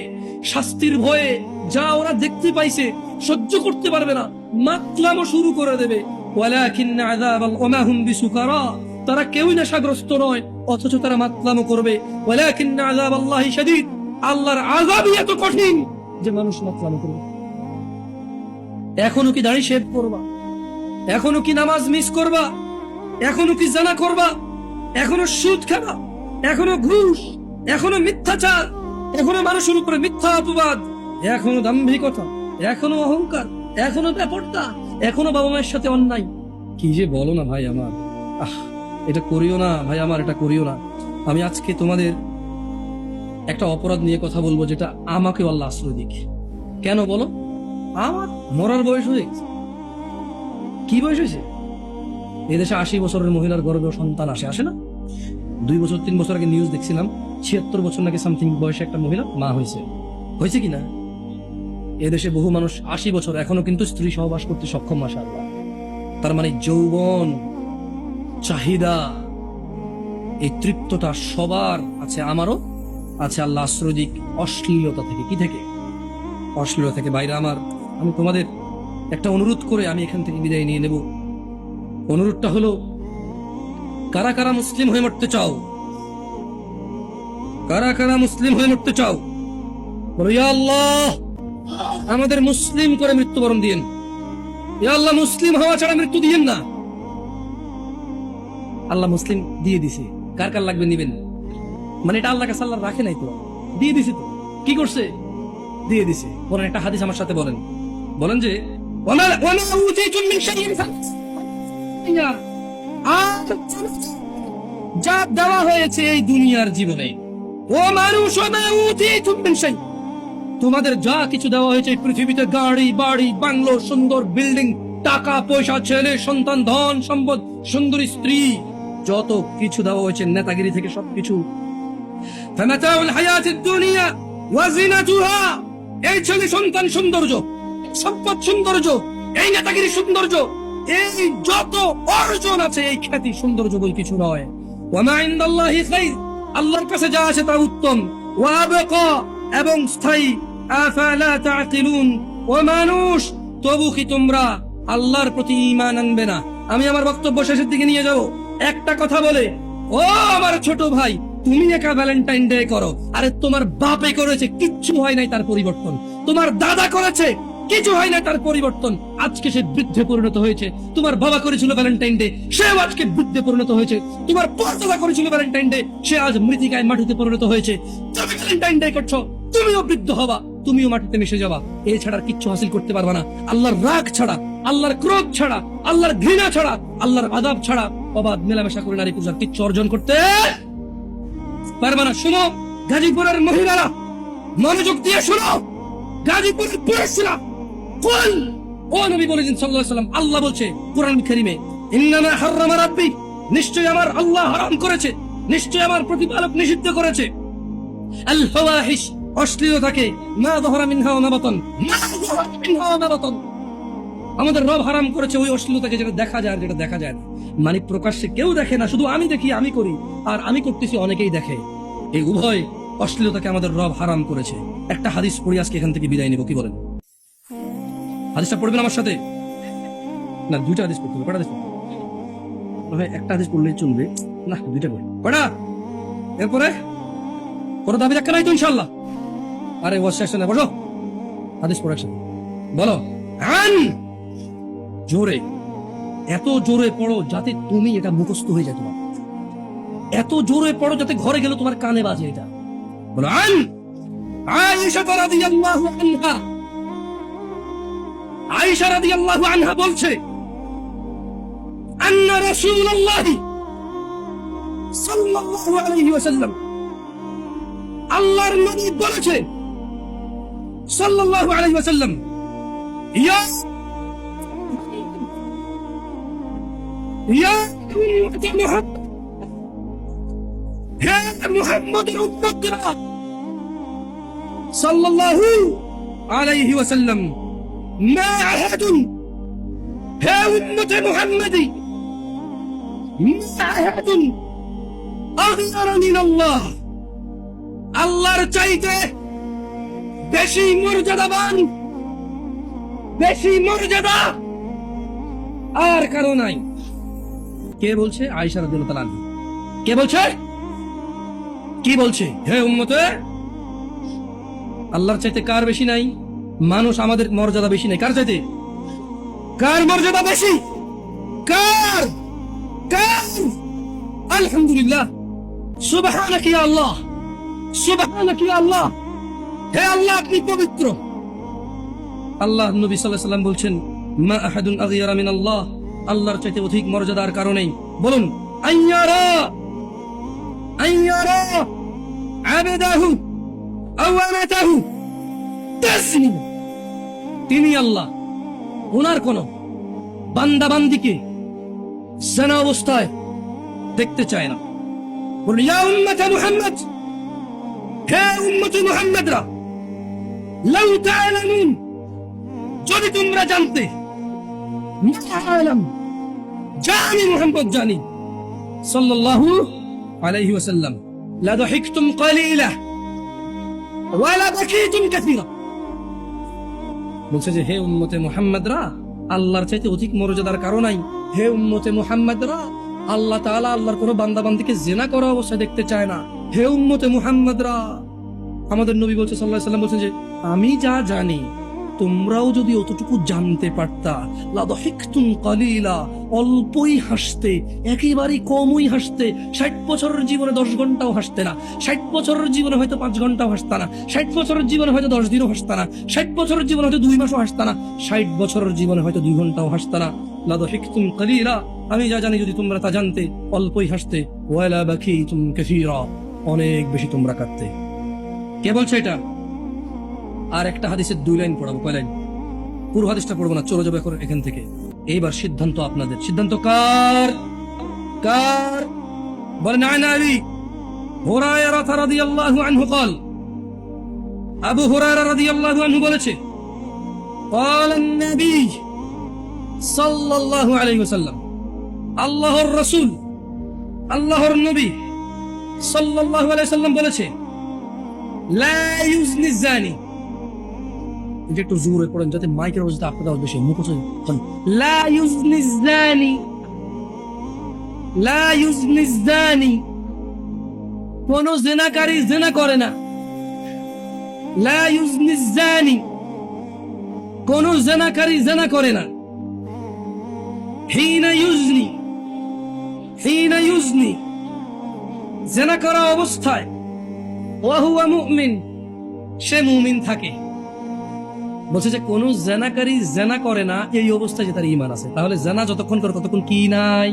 শাস্তির ভয়ে। যা ওরা দেখতে পাইছে সহ্য করতে পারবে না, মাতলামো শুরু করে দেবে। ওয়ালাকিন আযাবাল ওমা হুম বিসুকারা, তারা কেউই নেশাগ্রস্ত নয়, অথচ তারা মাতলামো করবে। ওয়ালাকিন আযাবাল্লাহি শাদীদ, আল্লাহর আযাবই এত কঠিন যে মানুষ মাতলামো করবে। এখনো কি দাড়ি শেভ করবা? এখনো কি নামাজ মিস করবা? এখনো কি জানা করবা? এখনো সুদ খাবা? এখনো ঘুষ? এখনো মিথ্যাচার? এখনো মানুষের উপরে মিথ্যা অপবাদ? এখনো দাম্ভিকতা, এখনো অহংকার, এখনো ব্যাপারটা, এখনো বাবা মায়ের সাথে অন্যায়। কি যে বলো না ভাই আমার, এটা করিও না ভাই আমার, এটা করিও না। আমি আজকে তোমাদের একটা অপরাধ নিয়ে কথা বলবো, যেটা আমাকে আল্লাহ আশ্রয় দিক। কেন বলো? আমার মরার বয়স হয়ে গেছে। কি বয়স হয়েছে? এদেশে 80 বছরের মহিলার গর্ভে সন্তান আসে না? 2 বছর 3 বছর আগে নিউজ দেখছিলাম, 76 বছর নাকি সামথিং বয়সে একটা মহিলা মা হয়েছে কিনা? এদেশে বহু মানুষ 80 বছর এখনো কিন্তু স্ত্রী সহবাস করতে সক্ষম, মাশাআল্লাহ। তার মানে যৌবন, চাহিদা, এই তৃপ্তটা সবার আছে, আমারও আছে। আল্লাহ আশ্রয় দিক অশ্লীলতা থেকে। কি থেকে? অশ্লীলতা থেকে। বাইরে আমার, আমি তোমাদের একটা অনুরোধ করে আমি এখান থেকে বিদায় নিয়ে নেব। অনুরোধটা হলো, কারা কারা মুসলিম হয়ে মরতে চাও? কারা কারা মুসলিম হয়ে মরতে চাও? বলো, ইয়া আল্লাহ আমাদের মুসলিম করে মৃত্যুবরণ দিয়েন। ইয়া আল্লাহ মুসলিম হওয়া ছাড়া মৃত্যু দিয়েন না। আল্লাহ মুসলিম দিয়ে দিছে, কার কার লাগবে নিবেন। মানে এটা আল্লাহ কাছে আল্লাহ রাখে নাই তো, দিয়ে দিছে তো। কি করছে? দিয়ে দিছে। বলেন একটা হাদিস আমার সাথে বলেন, বলেন যে যা দেওয়া হয়েছে এই দুনিয়ার জীবনে, ও মানুষ, তোমাদের যা কিছু দেওয়া হয়েছে পৃথিবীতে, গাড়ি বাড়ি বাংলো, সুন্দর বিল্ডিং, টাকা পয়সা, ছেলে সন্তান, ধন সম্পদ, সুন্দরী স্ত্রী, যত কিছু দেওয়া হয়েছে, নেতাগিরি থেকে সবকিছু, এই ছেলে সন্তান সৌন্দর্য, সম্পদ সৌন্দর্য, এই নেতাগিরি সৌন্দর্য, এই যত অর্জন আছে, এই খ্যাতি সৌন্দর্য বই কিছু নয়। আল্লাহর কাছে যা আছে তা উত্তম, এবং স্থায়ী। ও মানুষ, তবু কি তোমরা আল্লাহর প্রতি ঈমান আনবে না? আমি আমার বক্তব্য শেষের দিকে নিয়ে যাব একটা কথা বলে। ও আমার ছোট ভাই, তুমি একা ভ্যালেন্টাইন ডে করো, আরে তোমার বাপে করেছে, কিচ্ছু হয় নাই তার পরিবর্তন। তোমার দাদা করেছে, কিছু হয় না তার পরিবর্তন। আজকে সে বৃদ্ধে পরিণত হয়েছে। তোমার বাবা করেছিল ভ্যালেন্টাইন ডে, সেও আজকে বৃদ্ধে পরিণত হয়েছে। তোমার পরদাদা করেছিল ভ্যালেন্টাইন ডে, সে আজ মৃত্তিকায় মাটিতে পরিণত হয়েছে। তুমি ভ্যালেন্টাইন ডে করছো, তুমিও বৃদ্ধ হবা, তুমিও মাটিতে মিশে যাবা। এছাড়া কিচ্ছু হাসিল করতে পারবা না। আল্লাহর রাগ ছাড়া, আল্লাহর ক্রোধ ছাড়া, আল্লাহর ঘৃণা ছাড়া, আল্লাহর আযাব ছাড়া অবাধ মেলামেশা করে নারী পূজার কিচ্ছু অর্জন করতে পারবা না। শুনো গাজীপুরের মহিলারা, মনোযোগ দিয়ে শুনো। গাজীপুরের পুরুষরা, কুল, ও নবী বলেছেন সাল্লাল্লাহু আলাইহি ওয়াসাল্লাম, আল্লাহ বলছে কোরআন কারীমে, ইন্নামা হাররামা রাব্বি, নিশ্চয় আমার আল্লাহ হারাম করেছে, নিশ্চয় আমার প্রতিপালক নিষিদ্ধ করেছে, আল ফাওয়াহিশ, অশ্লীলতাকে, মা যাহারা মিনহা ওয়া মা বাতান, আমাদের রব হারাম করেছে ওই অশ্লীলতাকে, যেটা দেখা যায় আর যেটা দেখা যায় না। মানে প্রকাশ্যে কেউ দেখে না, শুধু আমি দেখি, আমি করি, আর আমি করতেছি অনেকেই দেখে। এই উভয় অশ্লীলতাকে আমাদের রব হারাম করেছে। একটা হাদিস পড়ি আজকে এখান থেকে বিদায় নেব, কি বলেন? হাদিসটা পড়বেন আমার সাথে? না, দুইটা হাদিস পড়তে হবে। কটা হাদিস? একটা হাদিস পড়লেই চলবে না, দুইটা পড়ি। কটা? এরপরে কোনো দাবি রাখা নাই তো ইনশাল্লাহ? আরে ওয়াশাশনে বসো, হাদিস পড়ো একসাথে, বলো আন, জোরে, এত জোরে পড়ো যাতে তুমি এটা মুখস্থ হয়ে যায় তোমার। এত জোরে পড়ো যাতে ঘরে গেলে তোমার কানে বাজে এটা। বলো আন আয়েশা রাদিয়াল্লাহু আনহা, আয়েশা রাদিয়াল্লাহু আনহা বলছে, আন্না রাসূলুল্লাহ সাল্লাল্লাহু আলাইহি ওয়াসাল্লাম, আল্লাহর নবী বলেছে সাল্লাল্লাহু আলাইহি ওয়াসাল্লাম, ইয়া ইয়া মুহাম্মদ, হে মুহাম্মদের উম্মতরা সাল্লাল্লাহু আলাইহি ওয়াসাল্লাম, মা আহাদুন, হে উম্মতে মুহাম্মদি, মা আহাদুন আগয়ারা মিনাল্লাহ, আল্লাহর চাইতে বেশি মর্যাদাবান, বেশি মর্যাদা আর কারো নাই। কে বলছে? আয়েশা রাদিয়াল্লাহু তাআলা আনহা। কে বলছে? কি বলছে? হে উম্মতে, আল্লাহর চাইতে কার বেশি নাই? মানুষ আমাদের মর্যাদা বেশি নাই। কার চাইতে? কার মর্যাদা বেশি? কার? কার? আলহামদুলিল্লাহ, সুবহানাক ইয়া আল্লাহ, সুবহানাক ইয়া আল্লাহ। হে আল্লাহ, আপনি পবিত্র। আল্লাহ নবী সাল্লাল্লাহু আলাইহি ওয়াসাল্লাম বলছেন, মা আহাদুন আগিয়ারা মিনাল্লাহ, আল্লাহর চাইতে অধিক মর্যাদার কারণে বলুন, আইয়ারা আবদাহু আও আমাতাহু তাসনি, তিনি আল্লাহ ওনার কোন বান্দা বান্দিকে জানা অবস্থায় দেখতে চায় না। বলুন, ইয়া উম্মত মুহাম্মদ, হে উম্মত মুহাম্মদরা, লাউ তা'লামুন, যদি তোমরা জানতে, জানি মুহাম্মদ জানি সাল্লাল্লাহু আলাইহি ওয়াসাল্লাম, লা দাহিকতুম কালিলা ওয়া লা বাকিতুম কাসীরা। বলছে যে হে উম্মতে মুহাম্মদরা, আল্লাহর চাইতে অধিক মর্যাদার কারণ নাই। হে উম্মতে মুহাম্মদরা, আল্লাহ তাআলা আল্লাহর কোন বান্দা বান্দিকে জিনা করা অবস্থায় দেখতে চায় না। হে উম্মতে মুহাম্মদরা, আমাদের নবী বলছে সাল্লাল্লাহু আলাইহি ওয়াসাল্লাম বলছেন যে আমি যা জানি তোমরাও যদি অতটুকু জানতে পারতা, লা দাহিকতুম কালিলা, অল্পই হাসতে, একেবারেই কমই হাসতে। 60 বছরের জীবনে 10 ঘন্টাও হাসতে না, 60 বছরের জীবনে হয়তো 5 ঘন্টাও হাসতা না, 60 বছরের জীবনে হয়তো 10 দিনও হাসতা না, 60 বছরের জীবনে হয়তো 2 মাসও হাসতা না, 60 বছরের জীবনে হয়তো 2 ঘন্টাও হাসতা না। লা দাহিকতুম কালিলা, আমি যা জানি যদি তোমরা তা জানতে, অল্পই হাসতে। ওয়া লা বাকিতুম কাসীরা, অনেক বেশি তোমরা কাঁদতে। কে বলছে এটা? আর একটা হাদিসের 2 লাইন পড়াবো। কয় লাইন? পুরো হাদিসটা পড়বো না, চলে যাবো এখন এখান থেকে। এইবার সিদ্ধান্ত আপনাদের। সিদ্ধান্ত কার? কার? বলেন, আন আলী হুরায়রা রাদিয়াল্লাহু আনহু قال, আবু হুরায়রা রাদিয়াল্লাহু আনহু বলেছে, قال النبي সাল্লাল্লাহু আলাইহি ওয়াসাল্লাম, আল্লাহর রাসূল, আল্লাহর নবী সাল্লাল্লাহু আলাইহি ওয়াসাল্লাম বলেছে, লা ইউজনি জানি, এটা একটু জোরে পড়েন যাতে মাইকের আওয়াজটা আপনাদের আওয়াজ বেশি মুখস্থ হয়। লা ইউজনি জানি, লা ইউজনি জানি, কোন জিনাকারী জিনা করে না। লা ইউজনি জানি, কোন জিনাকারী জিনা করে না। হিনা ইউজনি, হিনা ইউজনি, জিনা করা অবস্থায়, ওয়া হুয়া মুমিন, সে মুমিন থাকে। বলছে যে কোন জেনাকারী জেনা করে না এই অবস্থায় যে তার ঈমান আছে। তাহলে জেনা যতক্ষণ করে ততক্ষণ কি নাই?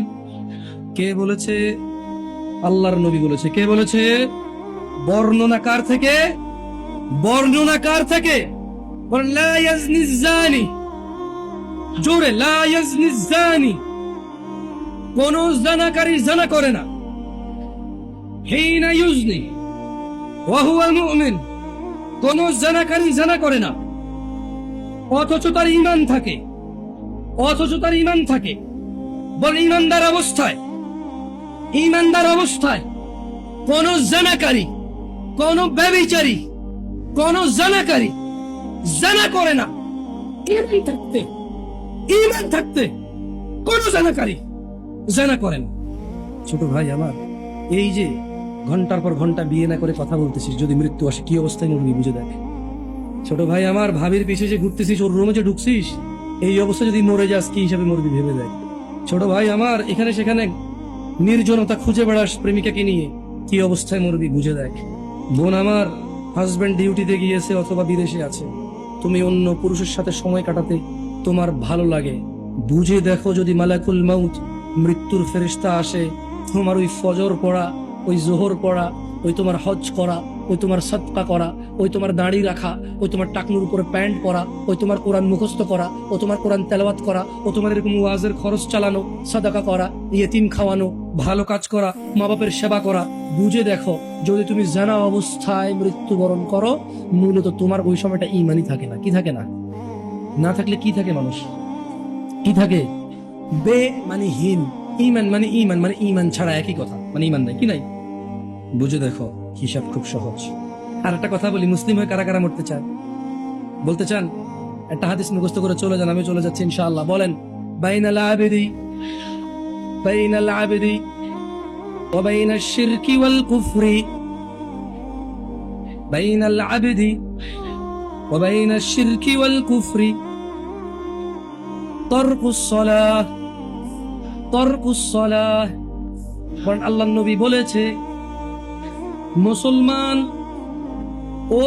কে বলেছে? আল্লাহর নবী বলেছে। কে বলেছে? বর্ণনাকার থেকে, বর্ণনাকার থেকে। বলেন, লা ইয়াজনি জানি, জোরে, লা ইয়াজনি জানি, কোন জেনাকারী জেনা করে না। হিনা ইউজনি ওয়া হুয়া মুমিন, কোন জেনাকারী জেনা করে না অথচ তার ঈমান থাকে, অথচ তার ঈমান থাকে। বল, ঈমানদার অবস্থায়, ঈমানদার অবস্থায় কোন জেনাকারী, কোন ব্যভিচারী, কোন জেনাকারী জেনা করে না। ঈমান থাকতে, ঈমান থাকতে কোন জেনাকারী জেনা করে না। ছোট ভাই আমার, এই যে ঘন্টার পর ঘন্টা বিয়ে না করে কথা বলতেছিস, যদি মৃত্যু আসে কি অবস্থায় মরবি বুঝে দেখ। ছোট ভাই আমার, ভাবির পিছে যে ঘুরতেছিস, ওর রুমে যে ঢুকছিস, এই অবস্থা যদি মরে যাস কি হিসাবে মরবি ভেবে দেখ। ছোট ভাই আমার, এখানে সেখানে নির্জনতা খুঁজে বেড়াস প্রেমিকাকে নিয়ে, কি অবস্থায় মরবি বুঝে দেখ। বোন আমার, হাজবেন্ড ডিউটিতে গিয়েছে অথবা বিদেশে আছে, তুমি অন্য পুরুষের সাথে সময় কাটাতে তোমার ভালো লাগে, বুঝে দেখো যদি মালাকুল মাউত, মৃত্যুর ফেরেশতা আসে, তোমার ওই ফজর পড়া, ওই জোহর পড়া, ওই তোমার হজ করা, ওই তোমার সাদকা করা, ওই তোমার দাড়ি রাখা, ওই তোমার টাকনুর উপরে প্যান্ট পরা, ওই তোমার কোরআন মুখস্থ করা, ও তোমার কোরআন তেলাওয়াত করা, ও তোমার এরকম ওয়াজের খরচ চালানো, সাদাকা করা, ইয়েতিম খাওয়ানো, ভালো কাজ করা, মা বাপের সেবা করা, বুঝে দেখো যদি তুমি জানা অবস্থায় মৃত্যুবরণ করো, মূলত তোমার ওই সময়টা ঈমানই থাকে না। কি থাকে না? না থাকলে কি থাকে মানুষ? কি থাকে? বে মানে হীন, ঈমান মানে ঈমান, মানে ঈমান ছাড়া একই কথা, মানে ঈমান নাই, কি নাই? বুঝে দেখো, হিসাব খুব সহজ। আর একটা কথা বলি, মুসলিম হয়ে কারা কারা মরতে চান? বলতে চান? একটা হাদিস মুখস্থ করে চলে যান, আমি চলে যাচ্ছি ইনশাআল্লাহ। বলেন, বাইনাল আবিদি, বাইনাল আবিদি ওয়া বাইনাশ শিরকি ওয়াল কুফরি, বাইনাল আবিদি ওয়া বাইনাশ শিরকি ওয়াল কুফরি তারকুস সালাহ, তারকুস সালাহ। কারণ আল্লাহর নবী বলেছে, মুসলমান ও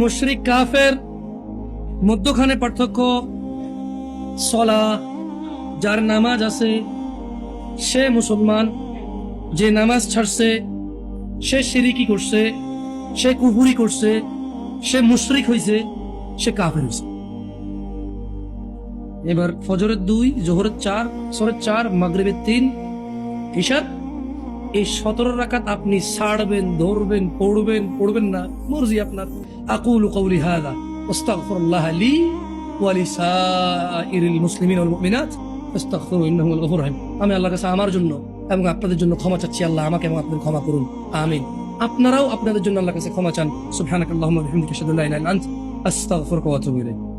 মুশরিক কাফের মধ্যখানে পার্থক্য সলা, যার নামাজ আছে সে মুসলমান, যে নামাজ ছাড়ছে সে শিরিকি করছে, সে কুফরি করছে, সে মুশরিক হইছে, সে কাফের হইছে। এবার ফজরের 2, জোহরের 4, আসরের 4, মাগরিবের 3, ইশার এই 17 রাকাত আপনি ছাড়বেন, ধরবেন, পড়বেন না, মর্জি আপনার। আকুলু কওলি হাযা আস্তাগফিরুল্লাহ লি ওয়া লিসাইরিল মুসলিমিন ওয়াল মুমিনাত ফাস্তাগফিরু ইন্নাহু হুয়াল গফুরুর রহিম। আমি আল্লাহর কাছে আমার জন্য এবং আপনাদের জন্য ক্ষমা চাচ্ছি, আল্লাহ আমাকে এবং আপনাদের ক্ষমা করুন, আমিন। আপনারাও আপনাদের জন্য আল্লাহর কাছে ক্ষমা চান। সুবহানাকাল্লাহুম্মা ওয়া বিহামদিকা আশহাদু আল্লা ইলাহা ইল্লা আনতা আস্তাগফিরুকা ওয়া আতুবু ইলাইক।